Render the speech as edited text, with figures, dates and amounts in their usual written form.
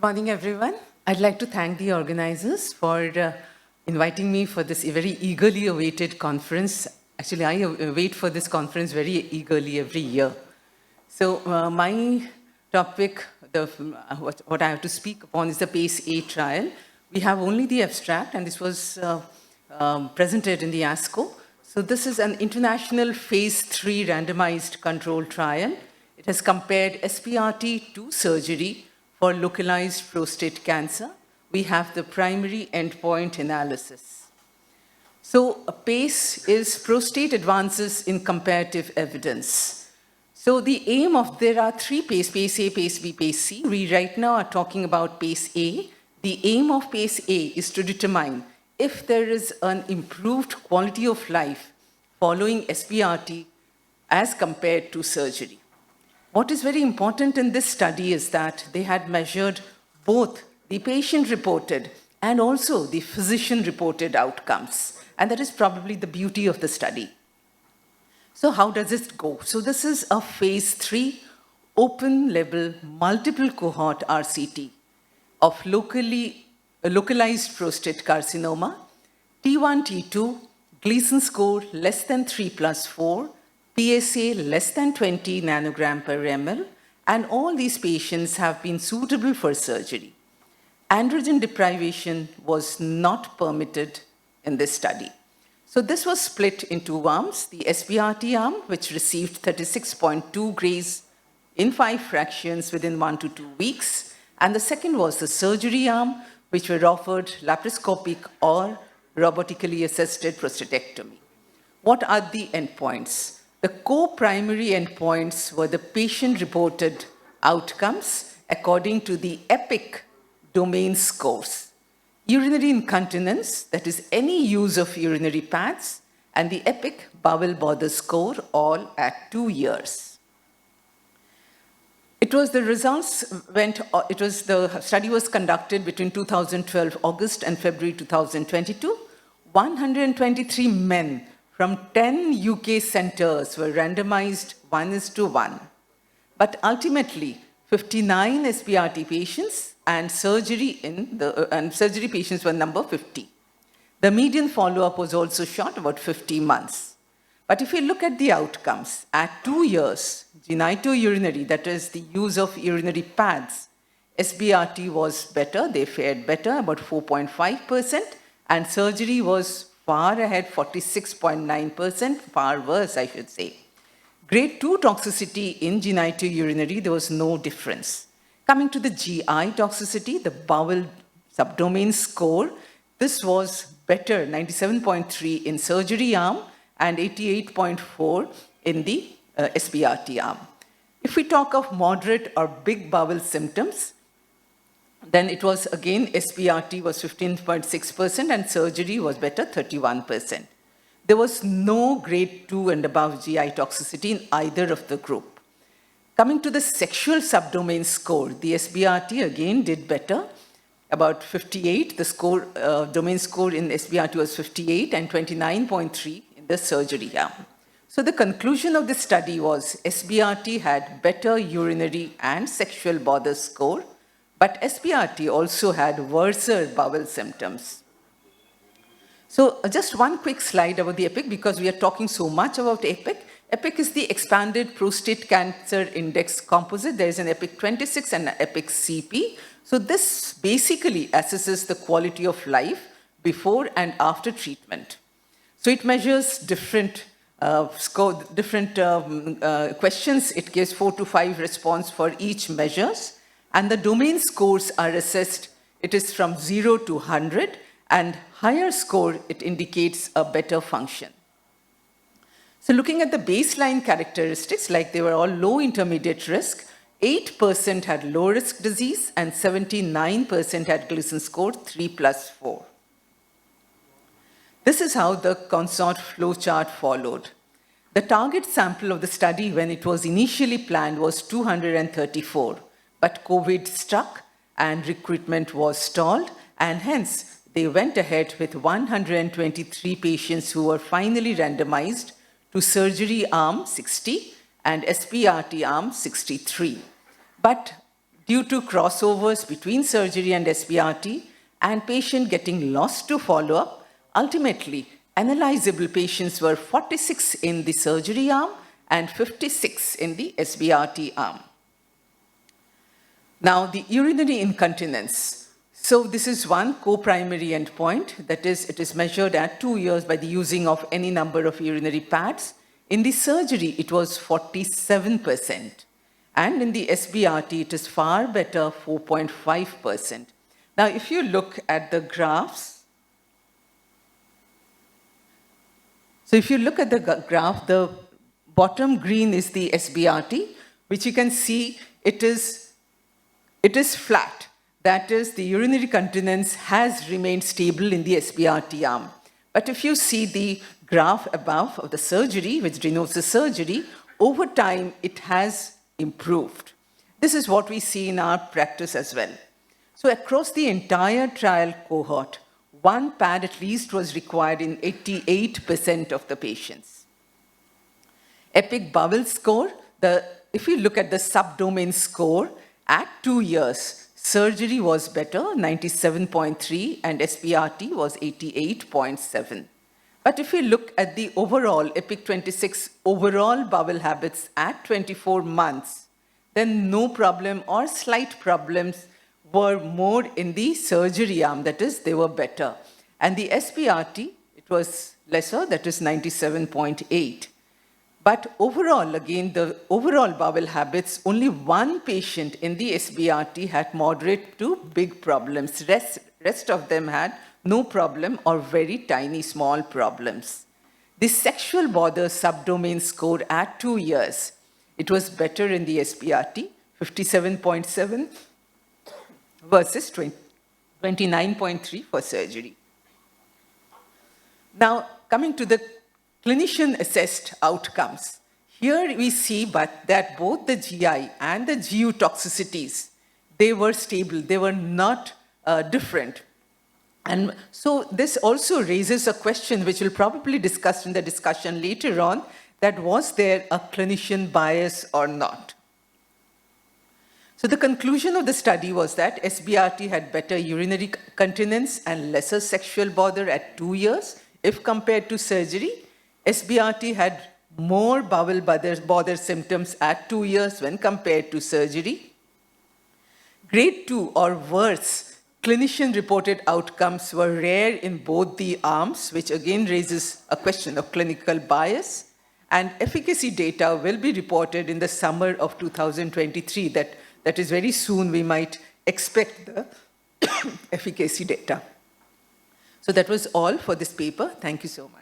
Good morning, everyone. I'd like to thank the organizers for inviting me for this very eagerly awaited conference. Actually, I wait for this conference very eagerly every year. So my topic, what I have to speak upon is the PACE-A trial. We have only the abstract, and this was presented in the ASCO. So this is an international phase 3 randomized controlled trial. It has compared SBRT to surgery for localized prostate cancer. We have the primary endpoint analysis. So PACE is prostate advances in comparative evidence. So the aim of, there are three PACE, PACE-A, PACE-B, PACE-C. We right now are talking about PACE-A. The aim of PACE-A is to determine if there is an improved quality of life following SBRT as compared to surgery. What is very important in this study is that they had measured both the patient-reported and also the physician-reported outcomes. And that is probably the beauty of the study. So how does it go? So this is a phase 3 open-label multiple cohort RCT of localized prostate carcinoma, T1, T2, Gleason score less than 3+4, PSA less than 20 nanogram per ml, and all these patients have been suitable for surgery. Androgen deprivation was not permitted in this study. So this was split into arms, the SBRT arm, which received 36.2 grays in 5 fractions within 1 to 2 weeks, and the second was the surgery arm, which were offered laparoscopic or robotically assisted prostatectomy. What are the endpoints? The co-primary endpoints were the patient-reported outcomes according to the EPIC domain scores. Urinary incontinence, that is any use of urinary pads, and the EPIC bowel bother score, all at 2 years. The study was conducted between 2012 August and February 2022. 123 men from 10 UK centers were randomized 1:1. But ultimately, 59 SBRT patients and surgery patients were number 50. The median follow-up was also short, about 50 months. But if you look at the outcomes, at 2 years, genitourinary, that is the use of urinary pads, SBRT was better, they fared better, about 4.5%, and surgery was far ahead, 46.9%, far worse, I should say. Grade 2 toxicity in genitourinary, there was no difference. Coming to the GI toxicity, the bowel subdomain score, this was better, 97.3 in surgery arm and 88.4 in the SBRT arm. If we talk of moderate or big bowel symptoms, then it was again SBRT was 15.6% and surgery was better, 31%. There was no grade 2 and above GI toxicity in either of the group. Coming to the sexual subdomain score, the SBRT again did better, about 58. The score, domain score in SBRT was 58 and 29.3 in the surgery arm. So the conclusion of the study was SBRT had better urinary and sexual bother score, but SBRT also had worse bowel symptoms. So just one quick slide about the EPIC, because we are talking so much about EPIC. EPIC is the expanded prostate cancer index composite. There is an EPIC 26 and an EPIC CP. So this basically assesses the quality of life before and after treatment. So it measures different questions. It gives 4 to 5 response for each measures. And the domain scores are assessed. It is from 0 to 100, and higher score, it indicates a better function. So looking at the baseline characteristics, like they were all low intermediate risk, 8% had low risk disease and 79% had Gleason score 3+4. This is how the consort flow chart followed. The target sample of the study when it was initially planned was 234. But COVID struck and recruitment was stalled, and hence they went ahead with 123 patients who were finally randomized to surgery arm 60 and SBRT arm 63. But due to crossovers between surgery and SBRT and patient getting lost to follow-up. Ultimately, analyzable patients were 46 in the surgery arm and 56 in the SBRT arm. Now, the urinary incontinence. So this is one co-primary endpoint, that is, it is measured at 2 years by the using of any number of urinary pads. In the surgery, it was 47%. And in the SBRT, it is far better, 4.5%. Now, if you look at the graphs, so if you look at the graph, the bottom green is the SBRT, which you can see it is flat. That is, the urinary continence has remained stable in the SBRT arm. But if you see the graph above of the surgery, which denotes the surgery, over time it has improved. This is what we see in our practice as well. So across the entire trial cohort, one pad at least was required in 88% of the patients. Epic bowel score, if you look at the subdomain score, at 2 years, surgery was better, 97.3, and SBRT was 88.7. But if we look at the overall, EPIC 26 overall bowel habits at 24 months, then no problem or slight problems were more in the surgery arm, that is, they were better. And the SBRT, it was lesser, that is 97.8. But overall, again, the overall bowel habits, only one patient in the SBRT had moderate to big problems. Rest of them had no problem or very tiny small problems. The sexual bother subdomain score at 2 years, it was better in the SBRT, 57.7 versus 29.3 for surgery. Now, coming to the clinician-assessed outcomes. Here we see that both the GI and the GU toxicities, they were stable, they were not different. And so this also raises a question which we'll probably discuss in the discussion later on, that was there a clinician bias or not? So the conclusion of the study was that SBRT had better urinary continence and lesser sexual bother at 2 years if compared to surgery. SBRT had more bowel bother symptoms at 2 years when compared to surgery. Grade 2 or worse clinician-reported outcomes were rare in both the arms, which again raises a question of clinical bias. And efficacy data will be reported in the summer of 2023. That is very soon we might expect the efficacy data. So that was all for this paper. Thank you so much.